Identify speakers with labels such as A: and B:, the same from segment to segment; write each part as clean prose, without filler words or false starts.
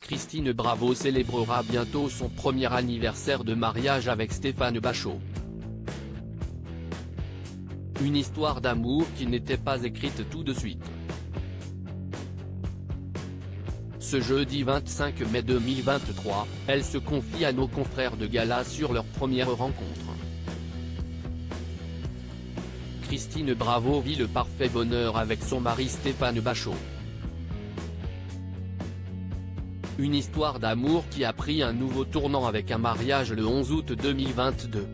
A: Christine Bravo célébrera bientôt son premier anniversaire de mariage avec Stéphane Bachot. Une histoire d'amour qui n'était pas écrite tout de suite. Ce jeudi 25 mai 2023, elle se confie à nos confrères de Gala sur leur première rencontre. Christine Bravo vit le parfait bonheur avec son mari Stéphane Bachot. Une histoire d'amour qui a pris un nouveau tournant avec un mariage le 11 août 2022.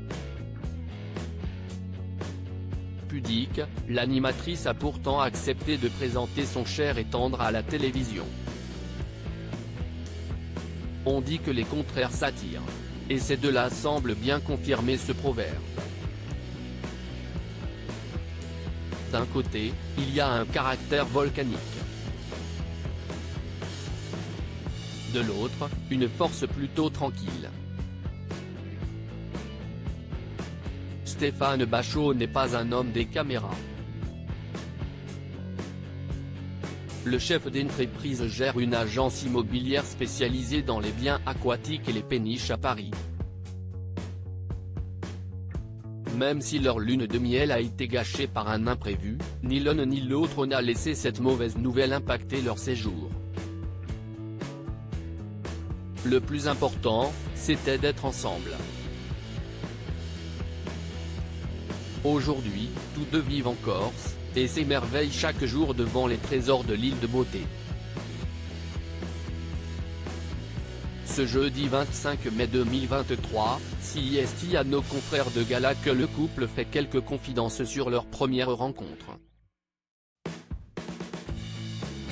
A: Pudique, l'animatrice a pourtant accepté de présenter son cher et tendre à la télévision. On dit que les contraires s'attirent. Et ces deux-là semblent bien confirmer ce proverbe. D'un côté, il y a un caractère volcanique. De l'autre, une force plutôt tranquille. Stéphane Bachot n'est pas un homme des caméras. Le chef d'entreprise gère une agence immobilière spécialisée dans les biens aquatiques et les péniches à Paris. Même si leur lune de miel a été gâchée par un imprévu, ni l'un ni l'autre n'a laissé cette mauvaise nouvelle impacter leur séjour. Le plus important, c'était d'être ensemble. Aujourd'hui, tous deux vivent en Corse, et s'émerveillent chaque jour devant les trésors de l'île de beauté. Ce jeudi 25 mai 2023, CIST à nos confrères de Gala que le couple fait quelques confidences sur leur première rencontre.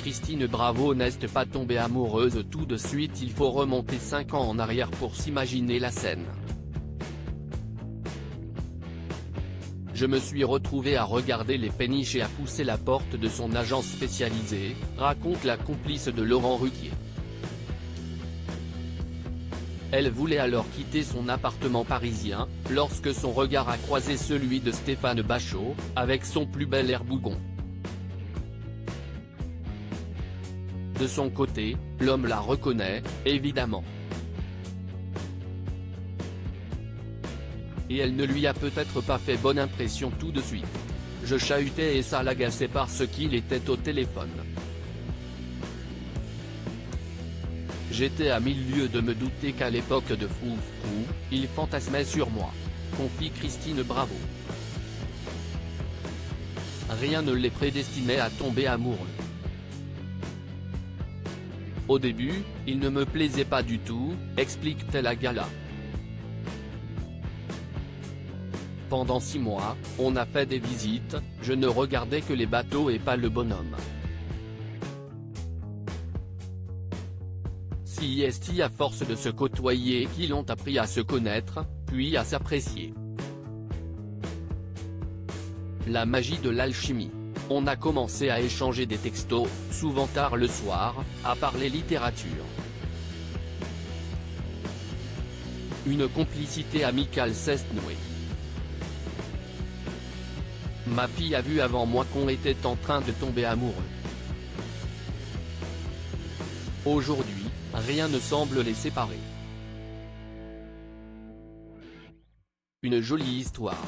A: Christine Bravo n'est pas tombée amoureuse tout de suite, il faut remonter 5 ans en arrière pour s'imaginer la scène. Je me suis retrouvé à regarder les péniches et à pousser la porte de son agence spécialisée, raconte la complice de Laurent Ruquier. Elle voulait alors quitter son appartement parisien, lorsque son regard a croisé celui de Stéphane Bachot, avec son plus bel air bougon. De son côté, l'homme la reconnaît, évidemment. Et elle ne lui a peut-être pas fait bonne impression tout de suite. Je chahutais et ça l'agaçait parce qu'il était au téléphone. J'étais à 1000 lieues de me douter qu'à l'époque de Froufrou, il fantasmait sur moi. Confie Christine Bravo. Rien ne les prédestinait à tomber amoureux. Au début, il ne me plaisait pas du tout, explique-t-elle à Gala. Pendant 6 mois, on a fait des visites, je ne regardais que les bateaux et pas le bonhomme. CIST à force de se côtoyer qu'ils ont appris à se connaître, puis à s'apprécier. La magie de l'alchimie. On a commencé à échanger des textos, souvent tard le soir, à parler littérature. Une complicité amicale s'est nouée. Ma fille a vu avant moi qu'on était en train de tomber amoureux. Aujourd'hui, rien ne semble les séparer. Une jolie histoire.